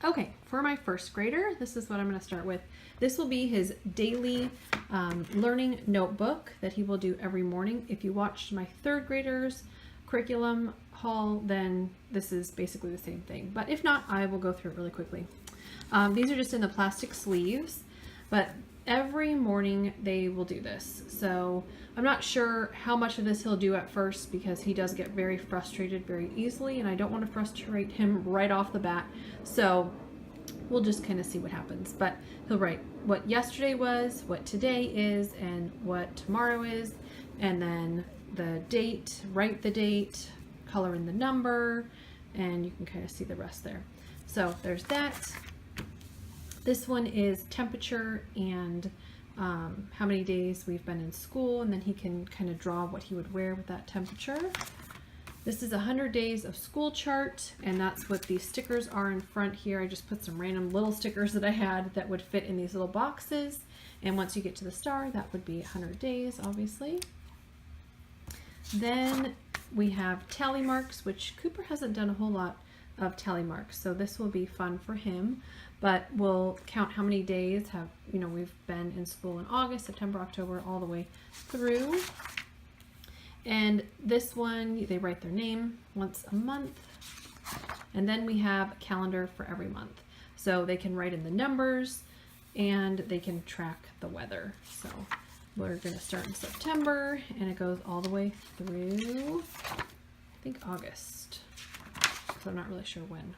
Okay, for my first grader, this is what I'm going to start with. This will be his daily learning notebook that he will do every morning. If you watched my third graders curriculum haul, then this is basically the same thing. But if not, I will go through it really quickly. These are just in the plastic sleeves, but every morning they will do this. So I'm not sure how much of this he'll do at first because he does get very frustrated very easily, and I don't want to frustrate him right off the bat. So we'll just kind of see what happens. But he'll write what yesterday was, what today is, and what tomorrow is, and then the date, write the date, color in the number, and you can kind of see the rest there. So there's that. This one is temperature and how many days we've been in school, and then he can kind of draw what he would wear with that temperature. This is 100 days of school chart, and that's what these stickers are in front here. I just put some random little stickers that I had that would fit in these little boxes, and once you get to the star, that would be 100 days, obviously. Then we have tally marks, which Cooper hasn't done a whole lot of tally marks, so this will be fun for him. But we'll count how many days have, we've been in school in August, September, October, all the way through. And this one, they write their name once a month. And then we have a calendar for every month. So they can write in the numbers and they can track the weather. So we're going to start in September and it goes all the way through, I think, August. So I'm not really sure when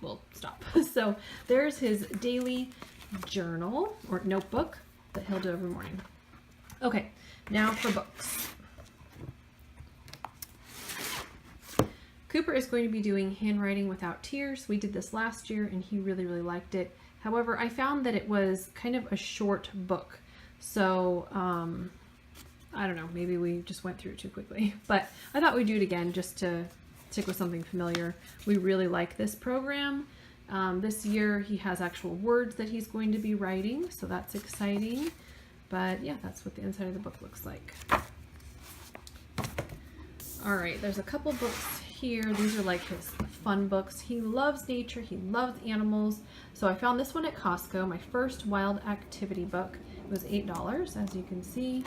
we'll stop. So there's his daily journal or notebook that he'll do every morning. Okay, now for books. Cooper is going to be doing Handwriting Without Tears. We did this last year and he really, really liked it. However, I found that it was kind of a short book. So, I don't know, maybe we just went through it too quickly. But I thought we'd do it again just to stick with something familiar. We really like this program. This year he has actual words that he's going to be writing, so that's exciting. But yeah, that's what the inside of the book looks like. All right, there's a couple books here. These are like his fun books. He loves nature, he loves animals. So I found this one at Costco, my first wild activity book. It was $8, as you can see.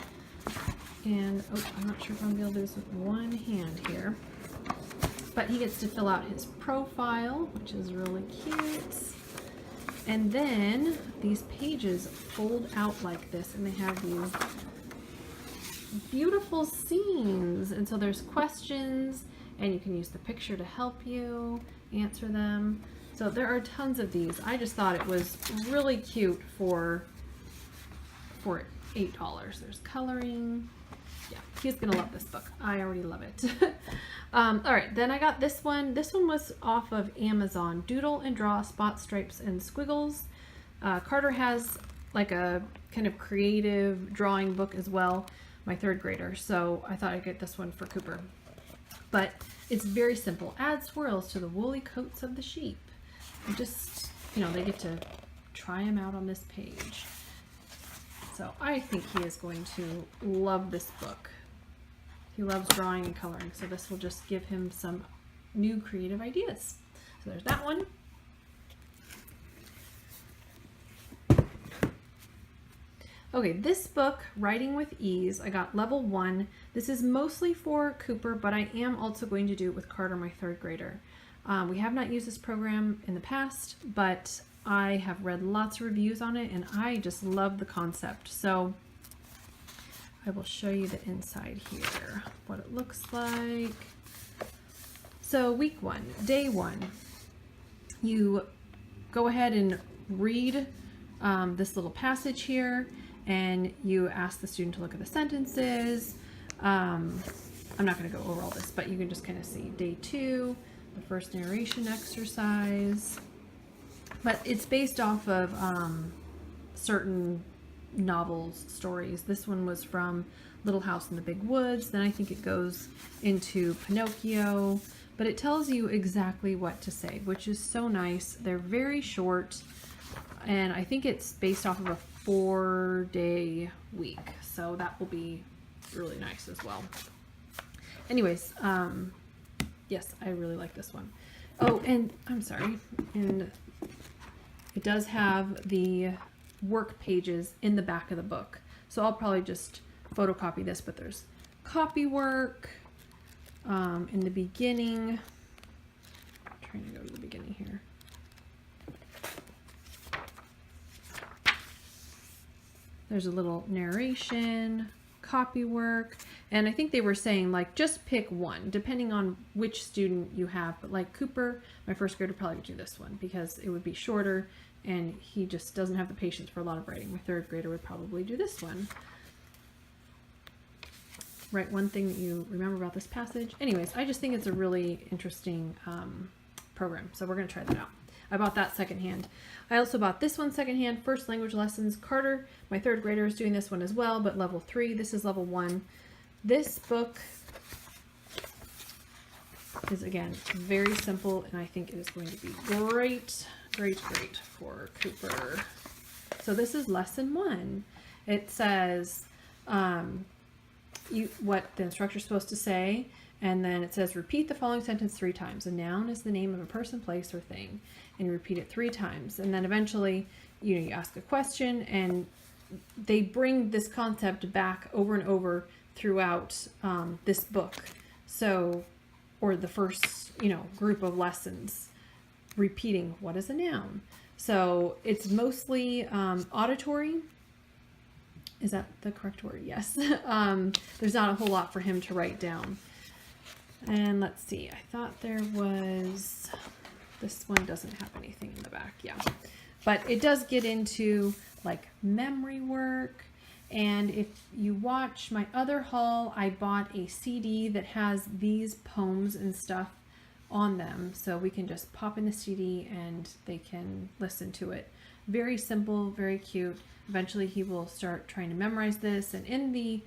And I'm not sure if I'm gonna be able to do this with one hand here. But he gets to fill out his profile, which is really cute. And then these pages fold out like this, and they have these beautiful scenes. And so there's questions, and you can use the picture to help you answer them. So there are tons of these. I just thought it was really cute for $8. There's coloring. Yeah, he's gonna love this book. I already love it. All right, then I got this one. This one was off of Amazon. Doodle and Draw, Spots, Stripes, and Squiggles. Carter has like a kind of creative drawing book as well, my third grader. So I thought I'd get this one for Cooper. But it's very simple. Add swirls to the woolly coats of the sheep. And just, they get to try them out on this page. So I think he is going to love this book. He loves drawing and coloring, so this will just give him some new creative ideas. So there's that one. Okay, this book, Writing with Ease, I got level 1. This is mostly for Cooper, but I am also going to do it with Carter, my third grader. We have not used this program in the past, but I have read lots of reviews on it and I just love the concept. So I will show you the inside here, what it looks like. So week 1, day 1, you go ahead and read this little passage here, and you ask the student to look at the sentences. I'm not going to go over all this, but you can just kind of see day 2, the first narration exercise. But it's based off of certain novels, stories. This one was from Little House in the Big Woods. Then I think it goes into Pinocchio. But it tells you exactly what to say, which is so nice. They're very short. And I think it's based off of a 4-day week. So that will be really nice as well. Anyways, yes, I really like this one. Oh, and I'm sorry. And it does have the work pages in the back of the book. So I'll probably just photocopy this, but there's copy work in the beginning. I'm trying to go to the beginning here. There's a little narration, copy work, and I think they were saying like just pick one depending on which student you have. But like Cooper, my first grader, probably would do this one because it would be shorter and he just doesn't have the patience for a lot of writing. My third grader would probably do this one. Write one thing that you remember about this passage. Anyways, I just think it's a really interesting program, so we're going to try that out. I bought that secondhand. I also bought this one secondhand, First Language Lessons. Carter, my third grader, is doing this one as well, but level 3. This is level 1. This book is, again, very simple, and I think it is going to be great, great, great for Cooper. So this is lesson 1. It says what the instructor's supposed to say, and then it says repeat the following sentence 3 times. A noun is the name of a person, place, or thing, and you repeat it 3 times. And then eventually, you ask a question, and they bring this concept back over and over throughout this book. So, or the first, group of lessons, repeating what is a noun. So it's mostly auditory. Is that the correct word? Yes. There's not a whole lot for him to write down. And let's see, I thought there was, this one doesn't have anything in the back, yeah. But it does get into like memory work. And if you watch my other haul, I bought a CD that has these poems and stuff on them. So we can just pop in the CD and they can listen to it. Very simple, very cute. Eventually he will start trying to memorize this. And in the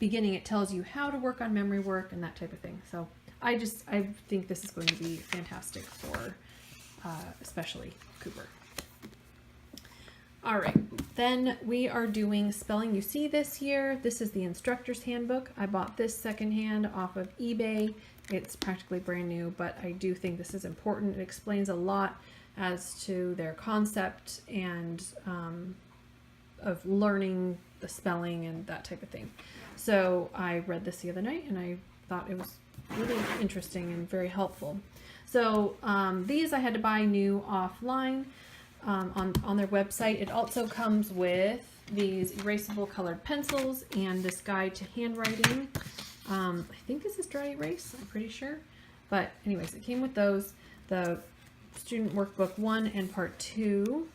beginning, it tells you how to work on memory work and that type of thing. So I think this is going to be fantastic for especially Cooper. All right, then we are doing Spelling You See this year. This is the instructor's handbook. I bought this secondhand off of eBay. It's practically brand new, but I do think this is important. It explains a lot as to their concept and of learning the spelling and that type of thing. So I read this the other night and I thought it was really interesting and very helpful. So these I had to buy new offline on their website. It also comes with these erasable colored pencils and this guide to handwriting. I think this is dry erase, I'm pretty sure. But anyways, it came with those. The student workbook 1 and part 2.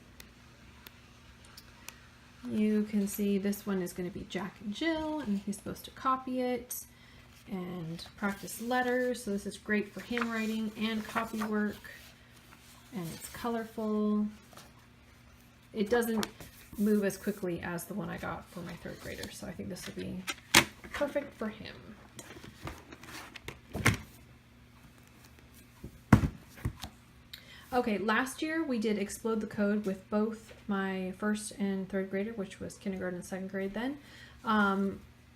You can see this one is going to be Jack and Jill, and he's supposed to copy it and practice letters. So this is great for handwriting and copy work, and it's colorful. It doesn't move as quickly as the one I got for my third grader, so I think this will be perfect for him. Okay, last year we did Explode the Code with both my first and third grader, which was kindergarten and second grade then.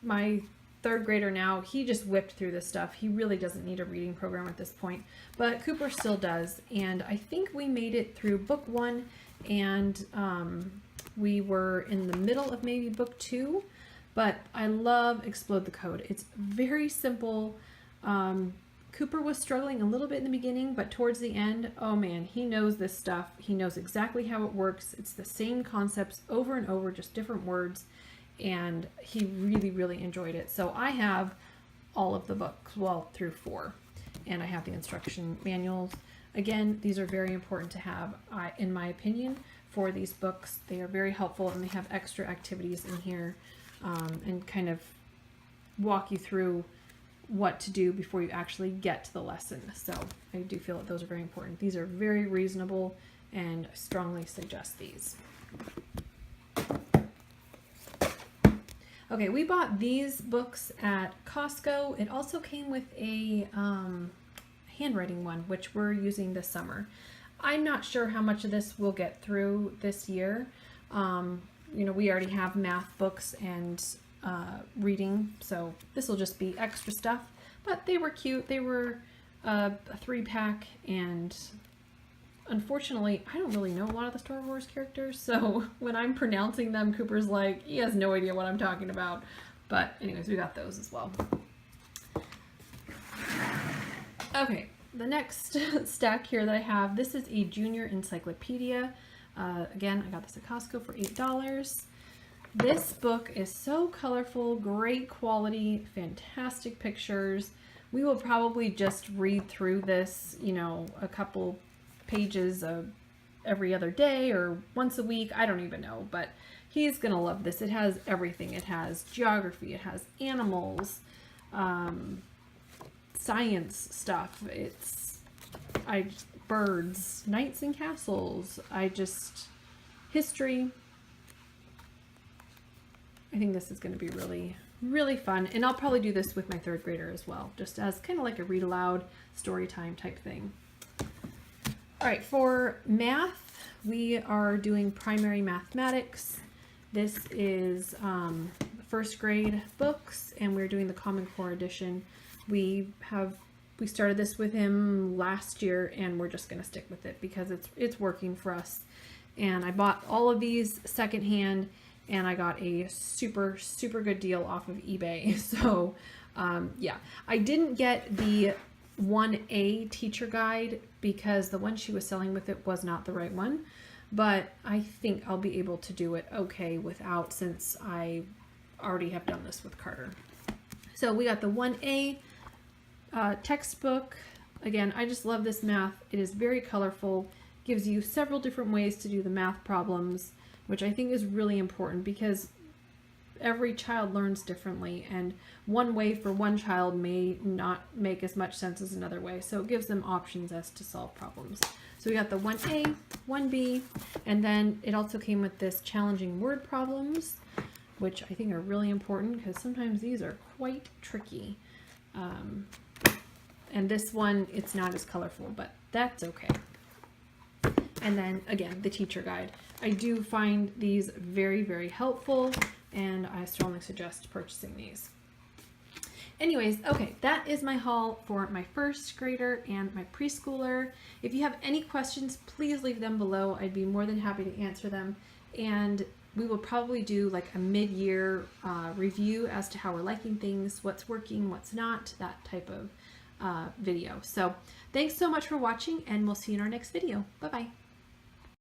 My third grader now, he just whipped through this stuff. He really doesn't need a reading program at this point, but Cooper still does. And I think we made it through book 1, and we were in the middle of maybe book 2, but I love Explode the Code. It's very simple. Cooper was struggling a little bit in the beginning, but towards the end, oh man, he knows this stuff. He knows exactly how it works. It's the same concepts over and over, just different words, and he really, really enjoyed it. So I have all of the books, well, through 4, and I have the instruction manuals. Again, these are very important to have, in my opinion, for these books. They are very helpful, and they have extra activities in here and kind of walk you through what to do before you actually get to the lesson. So I do feel that those are very important. These are very reasonable, and I strongly suggest these. Okay, we bought these books at Costco. It also came with a handwriting one, which we're using this summer. I'm not sure how much of this we'll get through this year. We already have math books and reading, so this will just be extra stuff, but they were cute. They were a 3-pack, and unfortunately, I don't really know a lot of the Star Wars characters, so when I'm pronouncing them, Cooper's like, he has no idea what I'm talking about. But anyways, we got those as well. Okay, the next stack here that I have, this is a junior encyclopedia. Again, I got this at Costco for $8. This book is so colorful, great quality, fantastic pictures. We will probably just read through this, you know, a couple pages every other day or once a week. I don't even know, but he's gonna love this. It has everything. It has geography, it has animals, science stuff. It's birds, knights and castles. History. I think this is going to be really, really fun. And I'll probably do this with my third grader as well, just as kind of like a read aloud story time type thing. All right, for math, we are doing primary mathematics. This is first grade books, and we're doing the Common Core edition. We started this with him last year, and we're just going to stick with it because it's working for us. And I bought all of these secondhand, and I got a super, super good deal off of eBay. So yeah, I didn't get the 1A teacher guide because the one she was selling with it was not the right one, but I think I'll be able to do it okay without, since I already have done this with Carter. So we got the 1A textbook. Again, I just love this math. It is very colorful, gives you several different ways to do the math problems, which I think is really important because every child learns differently, and one way for one child may not make as much sense as another way. So it gives them options as to solve problems. So we got the 1A, 1B, and then it also came with this challenging word problems, which I think are really important because sometimes these are quite tricky. And this one, it's not as colorful, but that's okay. And then again, the teacher guide. I do find these very, very helpful, and I strongly suggest purchasing these. Anyways, okay, that is my haul for my first grader and my preschooler. If you have any questions, please leave them below. I'd be more than happy to answer them. And we will probably do like a mid-year review as to how we're liking things, what's working, what's not, that type of video. So thanks so much for watching, and we'll see you in our next video. Bye-bye.